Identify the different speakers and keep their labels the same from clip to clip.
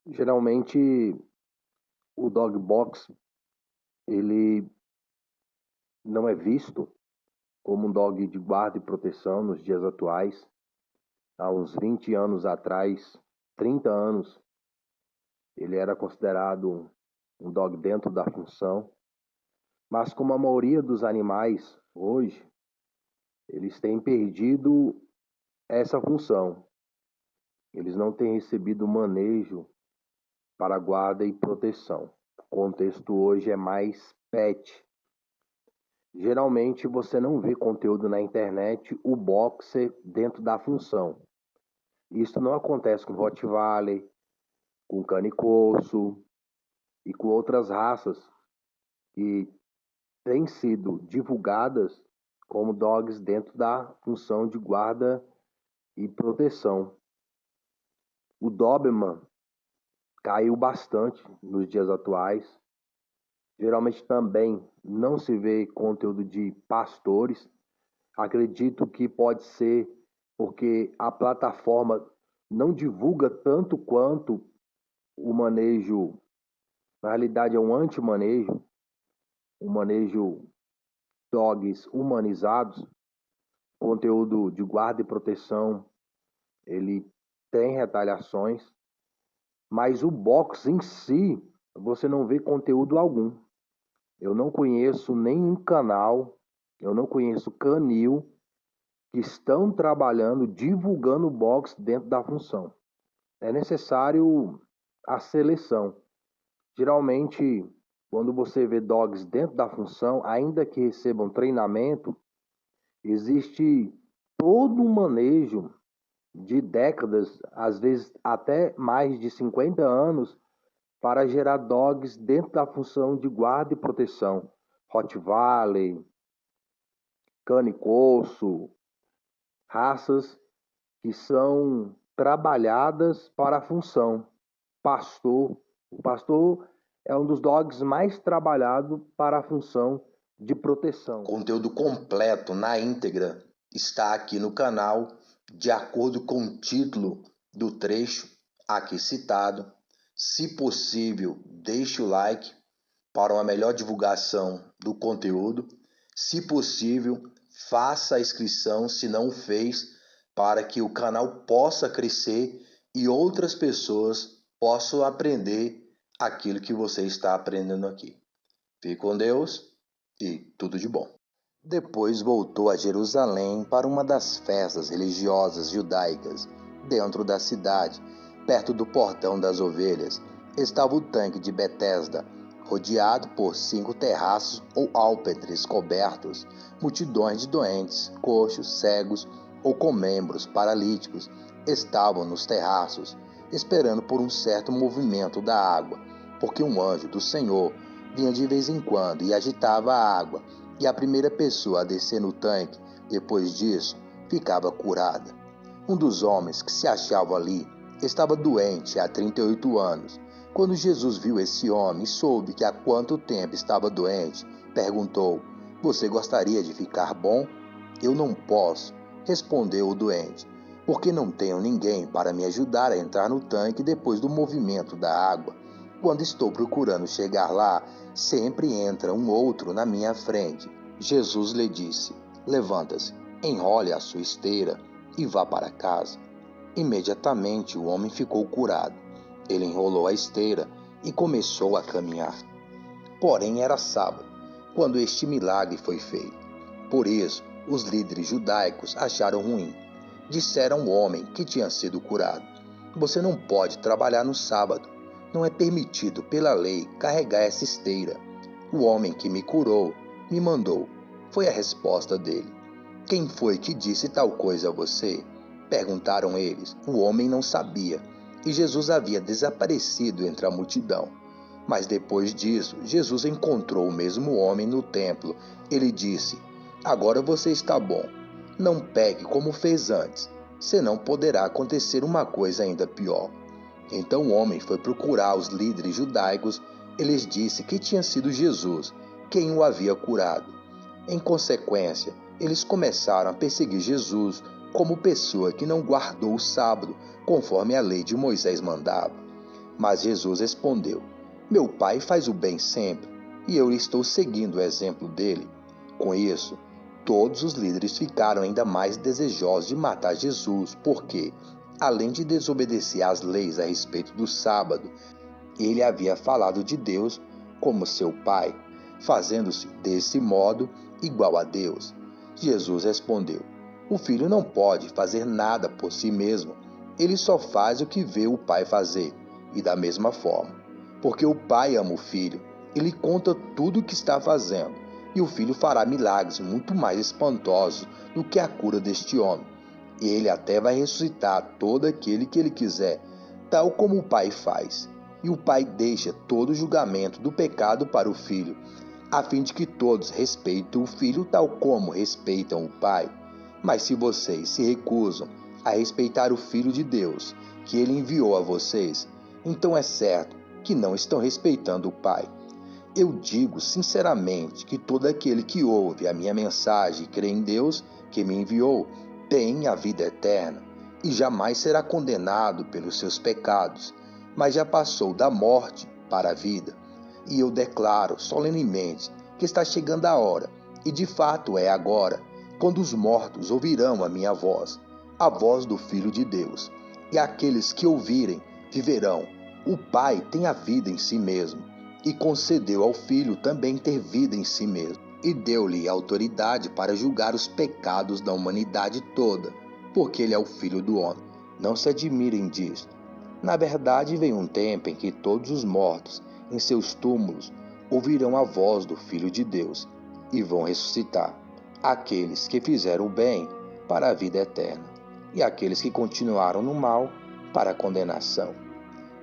Speaker 1: Geralmente, o dog box, ele não é visto como um dog de guarda e proteção nos dias atuais. Há uns 20 anos atrás, 30 anos, ele era considerado um dog dentro da função. Mas como a maioria dos animais hoje, eles têm perdido essa função. Eles não têm recebido manejo para guarda e proteção. O contexto hoje é mais pet. Geralmente você não vê conteúdo na internet, o boxer dentro da função. Isso não acontece com Rottweiler, com Cane Corso e com outras raças que têm sido divulgadas como dogs dentro da função de guarda e proteção. O Doberman caiu bastante nos dias atuais. Geralmente também não se vê conteúdo de pastores. Acredito que pode ser porque a plataforma não divulga tanto quanto o manejo. Na realidade, é um anti-manejo, um manejo dogs humanizados, conteúdo de guarda e proteção, ele tem retaliações, mas o box em si, você não vê conteúdo algum. Eu não conheço nenhum canal, eu não conheço canil que estão trabalhando, divulgando o box dentro da função. É necessário a seleção. Geralmente, quando você vê dogs dentro da função, ainda que recebam treinamento, existe todo um manejo de décadas, às vezes até mais de 50 anos, para gerar dogs dentro da função de guarda e proteção. Rottweiler, Cane Corso, raças que são trabalhadas para a função. Pastor. O pastor é um dos dogs mais trabalhado para a função de proteção.
Speaker 2: Conteúdo completo na íntegra está aqui no canal, de acordo com o título do trecho aqui citado. Se possível, deixe o like para uma melhor divulgação do conteúdo. Se possível, faça a inscrição se não o fez, para que o canal possa crescer e outras pessoas possam aprender aquilo que você está aprendendo aqui. Fique com Deus e tudo de bom. Depois voltou a Jerusalém para uma das festas religiosas judaicas. Dentro da cidade, perto do portão das ovelhas, estava o tanque de Betesda, rodeado por 5 terraços ou alpendres cobertos. Multidões de doentes, coxos, cegos ou com membros paralíticos estavam nos terraços, esperando por um certo movimento da água, porque um anjo do Senhor vinha de vez em quando e agitava a água, e a primeira pessoa a descer no tanque, depois disso, ficava curada. Um dos homens que se achava ali estava doente há 38 anos. Quando Jesus viu esse homem e soube que há quanto tempo estava doente, perguntou: "Você gostaria de ficar bom?" "Eu não posso", respondeu o doente, "porque não tenho ninguém para me ajudar a entrar no tanque depois do movimento da água. Quando estou procurando chegar lá, sempre entra um outro na minha frente." Jesus lhe disse: "Levanta-se, enrole a sua esteira e vá para casa." Imediatamente o homem ficou curado. Ele enrolou a esteira e começou a caminhar. Porém era sábado, quando este milagre foi feito. Por isso, os líderes judaicos acharam ruim. Disseram ao homem que tinha sido curado: "Você não pode trabalhar no sábado. Não é permitido pela lei carregar essa esteira." "O homem que me curou me mandou", foi a resposta dele. "Quem foi que disse tal coisa a você?" perguntaram eles. O homem não sabia, e Jesus havia desaparecido entre a multidão. Mas depois disso, Jesus encontrou o mesmo homem no templo. Ele disse: "Agora você está bom. Não pegue como fez antes, senão poderá acontecer uma coisa ainda pior." Então o homem foi procurar os líderes judaicos. Eles disse que tinha sido Jesus quem o havia curado. Em consequência, eles começaram a perseguir Jesus como pessoa que não guardou o sábado, conforme a lei de Moisés mandava. Mas Jesus respondeu: Meu Pai faz o bem sempre, e eu estou seguindo o exemplo dele. Com isso, todos os líderes ficaram ainda mais desejosos de matar Jesus, porque, além de desobedecer às leis a respeito do sábado, ele havia falado de Deus como seu Pai, fazendo-se, desse modo, igual a Deus. Jesus respondeu: O filho não pode fazer nada por si mesmo, ele só faz o que vê o Pai fazer, e da mesma forma. Porque o Pai ama o filho, ele conta tudo o que está fazendo, e o filho fará milagres muito mais espantosos do que a cura deste homem. Ele até vai ressuscitar todo aquele que ele quiser, tal como o Pai faz. E o Pai deixa todo o julgamento do pecado para o Filho, a fim de que todos respeitem o Filho tal como respeitam o Pai. Mas se vocês se recusam a respeitar o Filho de Deus, que ele enviou a vocês, então é certo que não estão respeitando o Pai. Eu digo sinceramente que todo aquele que ouve a minha mensagem e crê em Deus, que me enviou, tem a vida eterna e jamais será condenado pelos seus pecados, mas já passou da morte para a vida. E eu declaro solenemente que está chegando a hora, e de fato é agora, quando os mortos ouvirão a minha voz, a voz do Filho de Deus, e aqueles que ouvirem viverão. O Pai tem a vida em si mesmo, e concedeu ao Filho também ter vida em si mesmo, e deu-lhe autoridade para julgar os pecados da humanidade toda, porque ele é o Filho do homem. Não se admirem disso. Na verdade, vem um tempo em que todos os mortos em seus túmulos ouvirão a voz do Filho de Deus e vão ressuscitar. Aqueles que fizeram o bem para a vida eterna e aqueles que continuaram no mal para a condenação.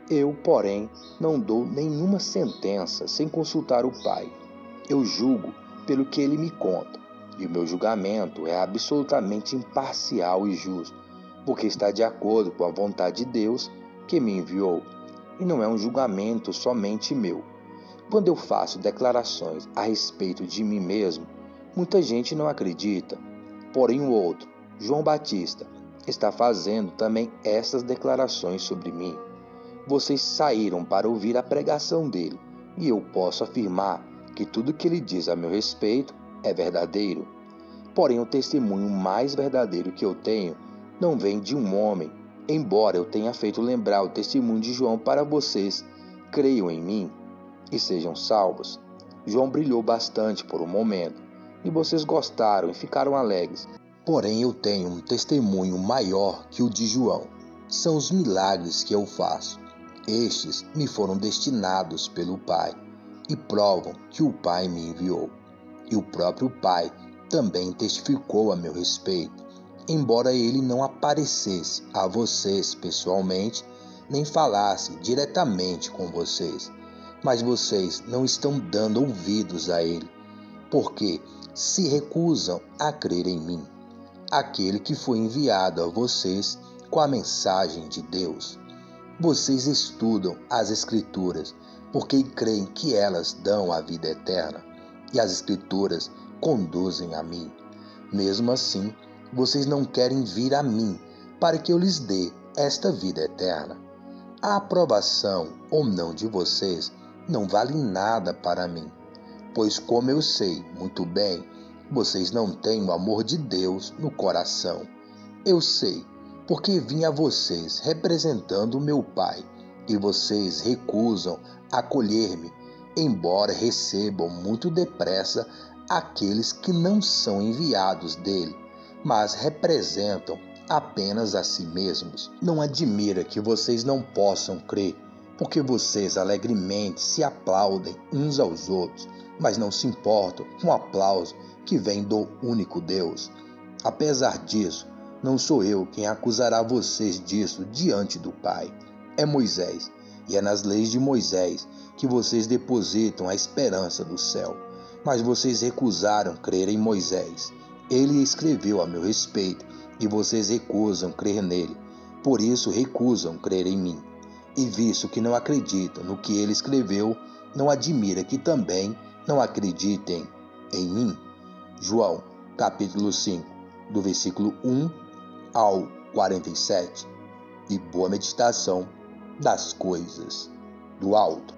Speaker 2: Eu, porém, não dou nenhuma sentença sem consultar o Pai. Eu julgo pelo que ele me conta, e o meu julgamento é absolutamente imparcial e justo, porque está de acordo com a vontade de Deus que me enviou, e não é um julgamento somente meu. Quando eu faço declarações a respeito de mim mesmo, muita gente não acredita. Porém o outro, João Batista, está fazendo também essas declarações sobre mim. Vocês saíram para ouvir a pregação dele, e eu posso afirmar que tudo que ele diz a meu respeito é verdadeiro. Porém o testemunho mais verdadeiro que eu tenho não vem de um homem, embora eu tenha feito lembrar o testemunho de João para vocês. Creiam em mim e sejam salvos. João brilhou bastante por um momento, e vocês gostaram e ficaram alegres. Porém eu tenho um testemunho maior que o de João. São os milagres que eu faço. Estes me foram destinados pelo Pai, e provam que o Pai me enviou. E o próprio Pai também testificou a meu respeito, embora ele não aparecesse a vocês pessoalmente, nem falasse diretamente com vocês. Mas vocês não estão dando ouvidos a ele, porque se recusam a crer em mim, aquele que foi enviado a vocês com a mensagem de Deus. Vocês estudam as Escrituras, porque creem que elas dão a vida eterna, e as Escrituras conduzem a mim. Mesmo assim, vocês não querem vir a mim para que eu lhes dê esta vida eterna. A aprovação ou não de vocês não vale nada para mim, pois como eu sei muito bem, vocês não têm o amor de Deus no coração. Eu sei, porque vim a vocês representando o meu Pai, e vocês recusam acolher-me, embora recebam muito depressa aqueles que não são enviados dele, mas representam apenas a si mesmos. Não admira que vocês não possam crer, porque vocês alegremente se aplaudem uns aos outros, mas não se importam com o aplauso que vem do único Deus. Apesar disso, não sou eu quem acusará vocês disso diante do Pai. É Moisés, e é nas leis de Moisés que vocês depositam a esperança do céu. Mas vocês recusaram crer em Moisés. Ele escreveu a meu respeito, e vocês recusam crer nele. Por isso recusam crer em mim. E visto que não acreditam no que ele escreveu, não admira que também não acreditem em mim. João, capítulo 5, do versículo 1 ao 47. E boa meditação das coisas do alto.